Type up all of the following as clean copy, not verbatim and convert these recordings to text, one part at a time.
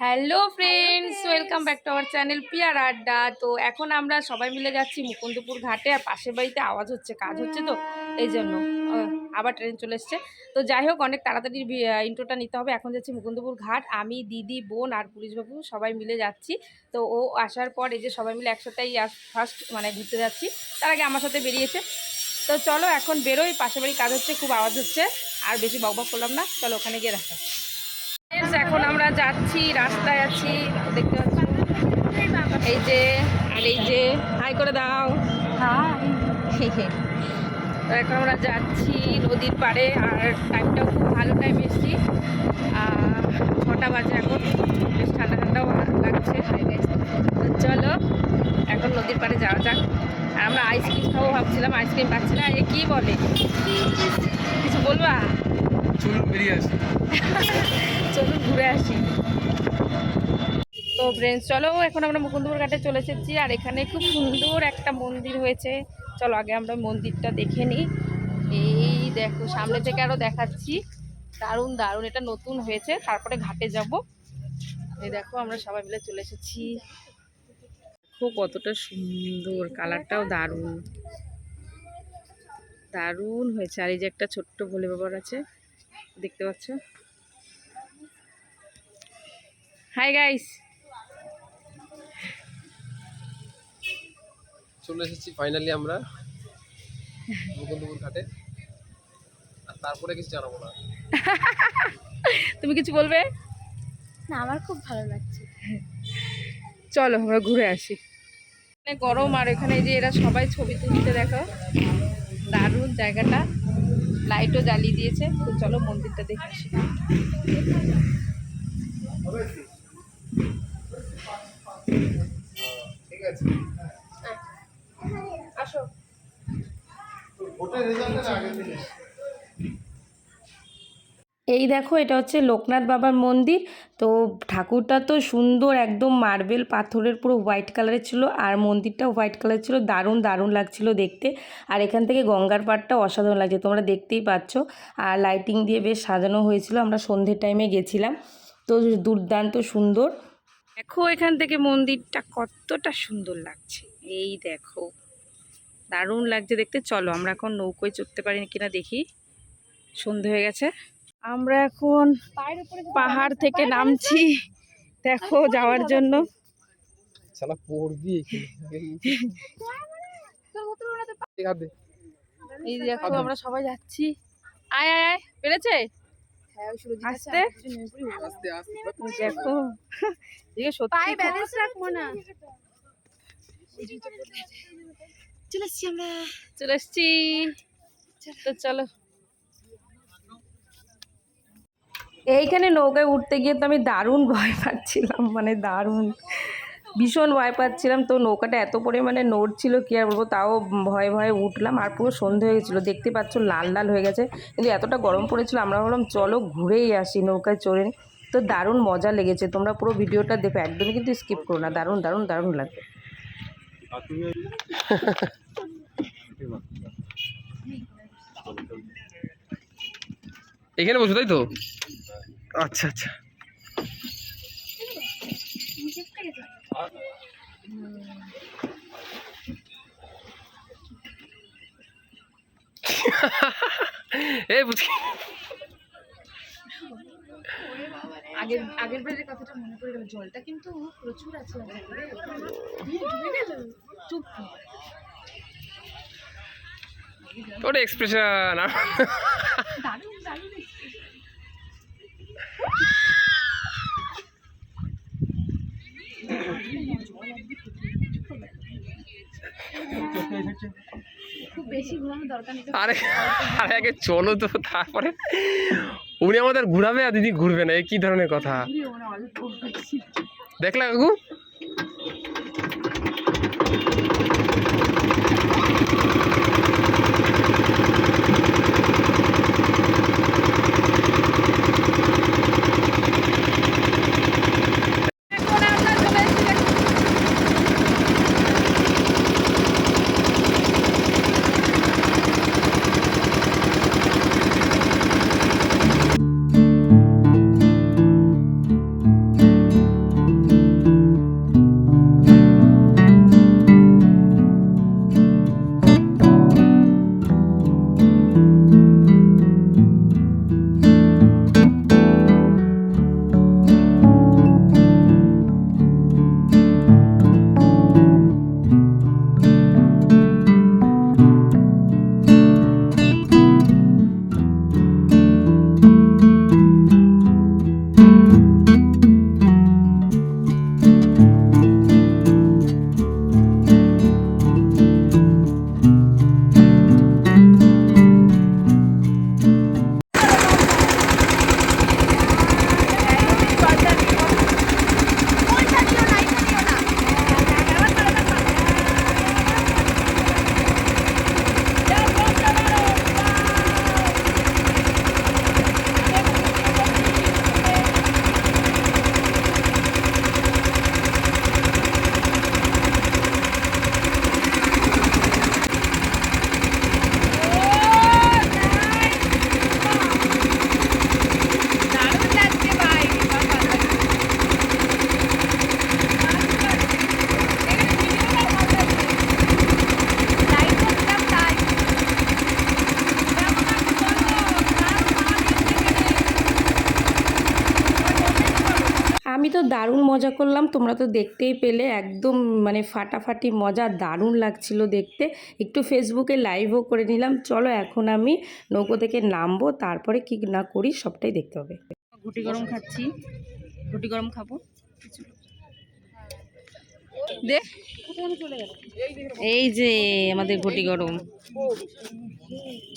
Hello friends, welcome back to our channel পিয়ার আড্ডা। তো এখন আমরা সবাই মিলে যাচ্ছি মুকুন্দপুর ঘাটে। আর পাশের বাড়িতে আওয়াজ হচ্ছে, কাজ হচ্ছে, তো এই জন্য আবার ট্রেন চলে এসছে। তো যাই হোক, অনেক তাড়াতাড়ি ইন্ট্রোটা নিতে হবে। এখন যাচ্ছি মুকুন্দপুর ঘাট, আমি, দিদি, বোন আর পুলিশবাবু সবাই মিলে যাচ্ছি। তো ও আসার পর এই যে সবাই মিলে একসাথেই ফার্স্ট মানে ঘুরতে যাচ্ছি। তার আগে আমার সাথে বেরিয়েছে। তো চলো এখন বেরোই, পাশের বাড়ি কাজ হচ্ছে, খুব আওয়াজ হচ্ছে। আর বেশি বকবক করলাম না, চলো ওখানে গিয়ে দেখা। এখন আমরা যাচ্ছি, রাস্তায় আছি, দেখতে পাচ্ছি এই যে, আর এই যে হাই করে দাও। তো এখন আমরা যাচ্ছি নদীর পাড়ে, আর টাইমটাও খুব ভালো টাইম এসেছি। 6টা বাজে এখন, বেশ ঠান্ডা ঠান্ডাও লাগছে। তো চলো এখন নদীর পাড়ে যাওয়া যাক। আর আমরা আইসক্রিম খাবো ভাবছিলাম, আইসক্রিম পাচ্ছি না। এ কি বলে, কিছু বলবা? চলুন বেরিয়ে আসি। চলুন ঘুরে আসি। তো ফ্রেন্ডস চলো, এখন আমরা মুকুন্দপুর ঘাটে চলে এসেছি। আর এখানে খুব সুন্দর একটা মন্দির হয়েছে, চলো আগে আমরা মন্দিরটা দেখে নিই। এই দেখো, সামনে থেকে আরও দেখাচ্ছি, দারুণ দারুণ, এটা নতুন হয়েছে। তারপরে ঘাটে যাব। এই দেখো আমরা সবাই মিলে চলে এসেছি। খুব কতটা সুন্দর, কালারটাও দারুণ দারুণ হয়েছে। আর এই যে একটা ছোট্ট ভোলে বাবার আছে, দেখতে পাচ্ছ। হাই গাইস, চলে এসেছি ফাইনালি আমরা মুকুন্দপুর ঘাটে। আর তারপরে কিছু জানাবো না। তুমি কিছু বলবে? না, আমার খুব ভালো লাগছে। চলো আমরা ঘুরে আসি। এখানে গরম, আর এখানে যে এরা সবাই ছবি তুলতে, দেখো দারুণ জায়গাটা, লাইটও জ্বালিয়ে দিয়েছে। তো চলো মন্দিরটা দেখে আসি। ঠিক আছে, আসো। ভোটের রেজাল্টের আগে থেকে এই দেখো, এটা হচ্ছে লোকনাথ বাবার মন্দির। তো ঠাকুরটা তো সুন্দর, একদম মার্বেল পাথরের, পুরো হোয়াইট কালারের ছিল। আর মন্দিরটাও হোয়াইট কালার ছিল, দারুণ দারুণ লাগছিল দেখতে। আর এখান থেকে গঙ্গার পাড়টা অসাধারণ লাগছে, তোমরা দেখতেই পাচ্ছ। আর লাইটিং দিয়ে বেশ সাজানো হয়েছিল, আমরা সন্ধ্যের টাইমে গেছিলাম। তো দুর্দান্ত সুন্দর। দেখো এখান থেকে মন্দিরটা কতটা সুন্দর লাগছে, এই দেখো দারুণ লাগছে দেখতে। চলো আমরা এখন নৌকোয় চড়তে পারি কিনা দেখি। সন্ধে হয়ে গেছে, আমরা এখন পাহাড় থেকে নামছি, দেখো যাওয়ার জন্য। শালা পড়বি এই দেখো আমরা সবাই যাচ্ছি। আয় আয় আয়, পেরেছে আসতে। আস্তে আস্তে দেখো সত্যি ব্যালেন্স রাখবো না। চলে এসছি। তো চলো, এইখানে নৌকায় উঠতে গিয়ে তো আমি দারুণ ভয় পাচ্ছিলাম, মানে দারুণ ভীষণ ভয় পাচ্ছিলাম। তো নৌকাটা এত পরিমাণে নড়ছিল, কি আর বলবো, তাও ভয়ে ভয়ে উঠলাম। আর পুরো সন্ধে হয়ে গেছিলো, দেখতে পাচ্ছ লাল লাল হয়ে গেছে। কিন্তু এতটা গরম পড়েছিল, আমরা ভাবলাম চলো ঘুরেই আসি নৌকায় চড়ে। তো দারুণ মজা লেগেছে, তোমরা পুরো ভিডিওটা দেখো, একদমই কিন্তু স্কিপ করো না, দারুণ দারুণ দারুণ লাগবে। এখানে বসো, তাই তো? আচ্ছা আচ্ছা। এই বুঝি আগের বারের কথাটা মনে পড়ে গেল। জলটা কিন্তু প্রচুর আছে। চুপ। তোর এক্সপ্রেশন দারুণ দারুণ। খুব বেশি ঘুরানোর দরকার নেই। আরে আরে আগে চলো তো, তারপরে উনি আমাদের ঘুরাবে আর দিদি ঘুরবে না, এ কি ধরনের কথা? দেখলা কাকু? আমি তো দারুণ মজা করলাম, তোমরা তো দেখতেই পেলে, একদম মানে ফাটাফাটি মজা, দারুণ লাগছিল দেখতে। একটু ফেসবুকে লাইভও করে নিলাম। চলো এখন আমি নৌকো থেকে নামবো, তারপরে কি না করি সবটাই দেখতে হবে। ঘুটি গরম খাচ্ছি, ঘুটি গরম খাবো। দে, এই যে আমাদের ঘুটি গরম,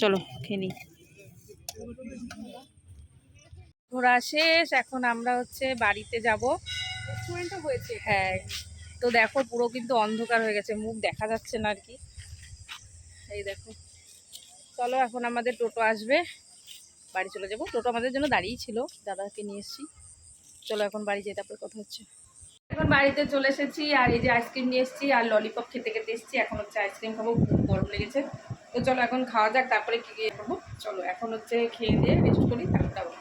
চলো খেয়ে নিই। ঘোরা শেষ, এখন আমরা হচ্ছে বাড়িতে যাব। রেস্টুরেন্টও হয়েছে। হ্যাঁ, তো দেখো পুরো কিন্তু অন্ধকার হয়ে গেছে, মুখ দেখা যাচ্ছে না আর কি। এই দেখো, চলো এখন আমাদের টোটো আসবে, বাড়ি চলে যাব। টোটো আমাদের জন্য দাঁড়িয়েই ছিল, দাদাকে নিয়ে এসেছি। চলো এখন বাড়ি যেয়ে তারপরে কথা হচ্ছে। এখন বাড়িতে চলে এসেছি, আর এই যে আইসক্রিম নিয়ে এসেছি আর ললিপপ খেতে খেতে এসেছি। এখন হচ্ছে আইসক্রিম খাবো, খুব গরম লেগেছে। তো চলো এখন খাওয়া যাক, তারপরে কি করবো। চলো এখন হচ্ছে খেয়ে দিয়ে রেস্ট করি, তারপরে